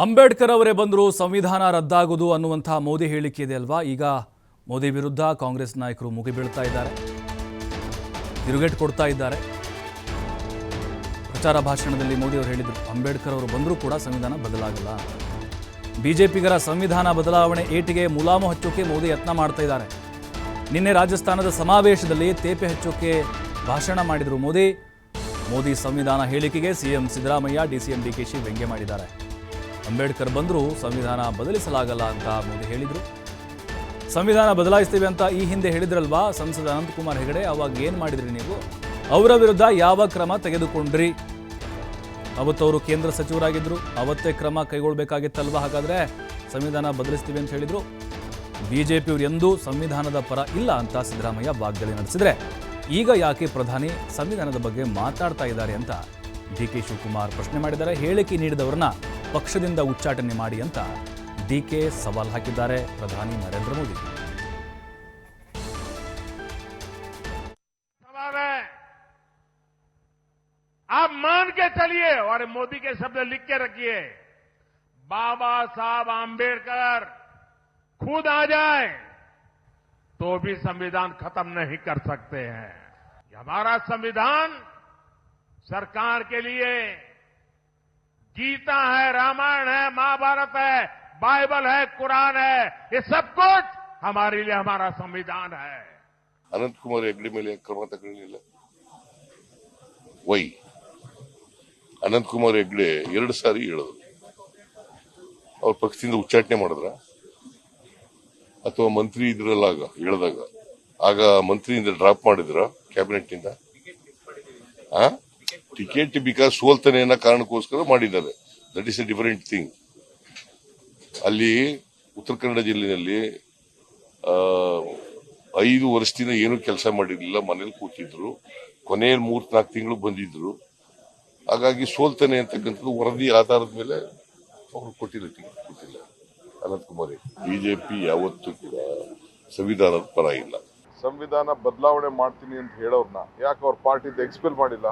ಅಂಬೇಡ್ಕರ್ ಅವರೇ ಬಂದರೂ ಸಂವಿಧಾನ ರದ್ದಾಗುವುದು ಅನ್ನುವಂತಹ ಮೋದಿ ಹೇಳಿಕೆ ಇದೆ ಅಲ್ವಾ. ಈಗ ಮೋದಿ ವಿರುದ್ಧ ಕಾಂಗ್ರೆಸ್ ನಾಯಕರು ಮುಗಿಬೀಳ್ತಾ ಇದ್ದಾರೆ, ತಿರುಗೇಟು ಕೊಡ್ತಾ ಇದ್ದಾರೆ. ಪ್ರಚಾರ ಭಾಷಣದಲ್ಲಿ ಮೋದಿ ಅವರು ಹೇಳಿದರು, ಅಂಬೇಡ್ಕರ್ ಅವರು ಬಂದರೂ ಕೂಡ ಸಂವಿಧಾನ ಬದಲಾಗಲ್ಲ. ಬಿಜೆಪಿಗರ ಸಂವಿಧಾನ ಬದಲಾವಣೆ ಏಟಿಗೆ ಮುಲಾಮು ಹಚ್ಚೋಕೆ ಮೋದಿ ಯತ್ನ ಮಾಡ್ತಾ ಇದ್ದಾರೆ. ನಿನ್ನೆ ರಾಜಸ್ಥಾನದ ಸಮಾವೇಶದಲ್ಲಿ ತೇಪೆ ಹಚ್ಚೋಕೆ ಭಾಷಣ ಮಾಡಿದರು ಮೋದಿ ಸಂವಿಧಾನ ಹೇಳಿಕೆಗೆ ಸಿಎಂ ಸಿದ್ದರಾಮಯ್ಯ, ಡಿಸಿಎಂ ಡಿಕೆಶಿ ವ್ಯಂಗ್ಯ ಮಾಡಿದ್ದಾರೆ. ಅಂಬೇಡ್ಕರ್ ಬಂದರೂ ಸಂವಿಧಾನ ಬದಲಿಸಲಾಗಲ್ಲ ಅಂತ ಮೋದಿ ಹೇಳಿದರು. ಸಂವಿಧಾನ ಬದಲಾಯಿಸ್ತೀವಿ ಅಂತ ಈ ಹಿಂದೆ ಹೇಳಿದ್ರಲ್ವಾ ಸಂಸದ ಅನಂತಕುಮಾರ್ ಹೆಗಡೆ, ಅವಾಗ ಏನು ಮಾಡಿದ್ರಿ ನೀವು? ಅವರ ವಿರುದ್ಧ ಯಾವ ಕ್ರಮ ತೆಗೆದುಕೊಂಡ್ರಿ? ಅವತ್ತವರು ಕೇಂದ್ರ ಸಚಿವರಾಗಿದ್ದರು, ಅವತ್ತೇ ಕ್ರಮ ಕೈಗೊಳ್ಳಬೇಕಾಗಿತ್ತಲ್ವಾ? ಹಾಗಾದರೆ ಸಂವಿಧಾನ ಬದಲಿಸ್ತೀವಿ ಅಂತ ಹೇಳಿದರು. ಬಿಜೆಪಿಯವರು ಎಂದೂ ಸಂವಿಧಾನದ ಪರ ಇಲ್ಲ ಅಂತ ಸಿದ್ದರಾಮಯ್ಯ ವಾಗ್ದಾಳಿ ನಡೆಸಿದರೆ, ಈಗ ಯಾಕೆ ಪ್ರಧಾನಿ ಸಂವಿಧಾನದ ಬಗ್ಗೆ ಮಾತಾಡ್ತಾ ಇದ್ದಾರೆ ಅಂತ ಡಿಕೆ ಶಿವಕುಮಾರ್ ಪ್ರಶ್ನೆ ಮಾಡಿದ್ದಾರೆ. ಹೇಳಿಕೆ ನೀಡಿದವರನ್ನ ಪಕ್ಷದಿಂದ ಉಚ್ಚಾಟನೆ ಮಾಡಿ ಅಂತ ಡಿಕೆ ಸವಾಲ್ ಹಾಕಿದ್ದಾರೆ ಪ್ರಧಾನಿ ನರೇಂದ್ರ ಮೋದಿ. आप मान के चलिए और मोदी के शब्द लिख के रखिए, बाबा साहब आंबेडकर खुद आ जाए तो भी संविधान खत्म नहीं कर सकते हैं. हमारा संविधान सरकार के लिए गीता है, रामायण है, महाभारत है, बाइबल है, कुरान है, ये सब कुछ हमारे लिए हमारा संविधान है. अनंत कुमार हेगड़े ಮೇಲೆ ಕ್ರಮ ತಗೊಳ್ಳಿಲ್ಲ. ವೈ ಅನಂತ್ ಕುಮಾರ್ ಹೆಗ್ಡೆ 2 ಸಾರಿ ಹೇಳಿದ್ರು. ಅವ್ರ ಪಕ್ಷದಿಂದ ಉಚ್ಚಾಟನೆ ಮಾಡಿದ್ರ ಅಥವಾ ಮಂತ್ರಿ ಇದ್ರಲ್ಲ ಹೇಳಿದಾಗ ಆಗ ಮಂತ್ರಿಯಿಂದ ಡ್ರಾಪ್ ಮಾಡಿದ್ರ ಕ್ಯಾಬಿನೆಟ್ ನಿಂದ? ಟಿಕೆಟ್ ಬಿಕಾಸ್ ಸೋಲ್ತಾನೆ ಅನ್ನೋ ಕಾರಣಕ್ಕೋಸ್ಕರ ಮಾಡಿದ್ದಾರೆ. That is A different thing. ಅಲ್ಲಿ ಉತ್ತರ ಕನ್ನಡ ಜಿಲ್ಲೆಯಲ್ಲಿ 5 ವರ್ಷದಿಂದ ಏನೂ ಕೆಲಸ ಮಾಡಿರಲಿಲ್ಲ, ಮನೇಲಿ ಕೂತಿದ್ರು. ಕೊನೆಯ 3-4 ತಿಂಗಳು ಬಂದಿದ್ರು. ಹಾಗಾಗಿ ಸೋಲ್ತಾನೆ ಅಂತಕ್ಕಂಥದ್ದು ವರದಿ ಆಧಾರದ ಮೇಲೆ ಅವರು ಕೊಟ್ಟಿಲ್ಲ, ಟಿಕೆಟ್ ಕೊಟ್ಟಿಲ್ಲ ಅನಂತ್ ಕುಮಾರ್. ಬಿಜೆಪಿ ಯಾವತ್ತೂ ಕೂಡ ಸಂವಿಧಾನದ ಪರ ಇಲ್ಲ. ಸಂವಿಧಾನ ಬದಲಾವಣೆ ಮಾಡ್ತೀನಿ ಅಂತ ಹೇಳೋರ್ನ ಯಾಕೆ ಅವ್ರ ಪಾರ್ಟಿಯಿಂದ ಎಕ್ಸ್ಪೆಲ್ ಮಾಡಿಲ್ಲ?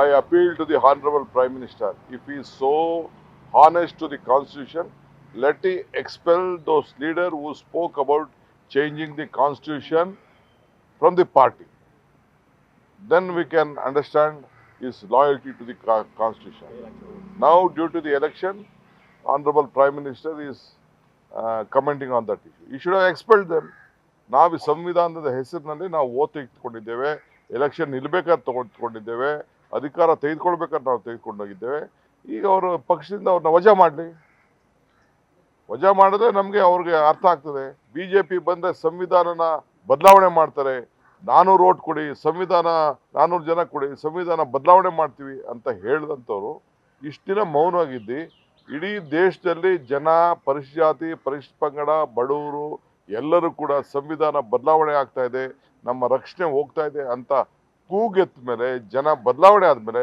I appeal to the Honorable Prime Minister, if he is so honest to the Constitution, let he expel those leaders who spoke about changing the Constitution from the party. Then we can understand his loyalty to the Constitution. Now, due to the election, Honorable Prime Minister is commenting on that issue. He should have expelled them. ನಾವು ಸಂವಿಧಾನದ ಹೆಸರಿನಲ್ಲಿ ನಾವು vote ತೆಗೆದುಕೊಂಡಿದ್ದೇವೆ, election ನಿಲ್ಬೇಕಾದ್ರೆ ತೆಗೆದುಕೊಂಡಿದ್ದೇವೆ, ಅಧಿಕಾರ ತೆಗೆದುಕೊಳ್ಬೇಕಾದ್ರೆ ನಾವು ತೆಗೆದುಕೊಂಡೋಗಿದ್ದೇವೆ. ಈಗ ಅವರು ಪಕ್ಷದಿಂದ ಅವ್ರನ್ನ ವಜಾ ಮಾಡಲಿ. ವಜಾ ಮಾಡಿದ್ರೆ ನಮಗೆ ಅವ್ರಿಗೆ ಅರ್ಥ ಆಗ್ತದೆ. ಬಿಜೆಪಿ ಬಂದರೆ ಸಂವಿಧಾನನ ಬದಲಾವಣೆ ಮಾಡ್ತಾರೆ, 400 ಓಟ್ ಕೊಡಿ, ಸಂವಿಧಾನ 400 ಜನ ಕೊಡಿ, ಸಂವಿಧಾನ ಬದಲಾವಣೆ ಮಾಡ್ತೀವಿ ಅಂತ ಹೇಳಿದಂಥವ್ರು ಇಷ್ಟು ದಿನ ಮೌನವಾಗಿದ್ದು ಇಡೀ ದೇಶದಲ್ಲಿ ಜನ, ಪರಿಶಿಷ್ಟ ಜಾತಿ, ಪರಿಶಿಷ್ಟ ಪಂಗಡ, ಬಡವರು ಎಲ್ಲರೂ ಕೂಡ ಸಂವಿಧಾನ ಬದಲಾವಣೆ ಆಗ್ತಾ ಇದೆ, ನಮ್ಮ ರಕ್ಷಣೆ ಹೋಗ್ತಾ ಇದೆ ಅಂತ ಕೂಗೆತ್ತ ಮೇಲೆ, ಜನ ಬದಲಾವಣೆ ಆದ್ಮೇಲೆ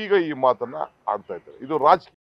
ಈಗ ಈ ಮಾತನ್ನ ಆಡ್ತಾ ಇದ್ದಾರೆ. ಇದು ರಾಜಕೀಯ.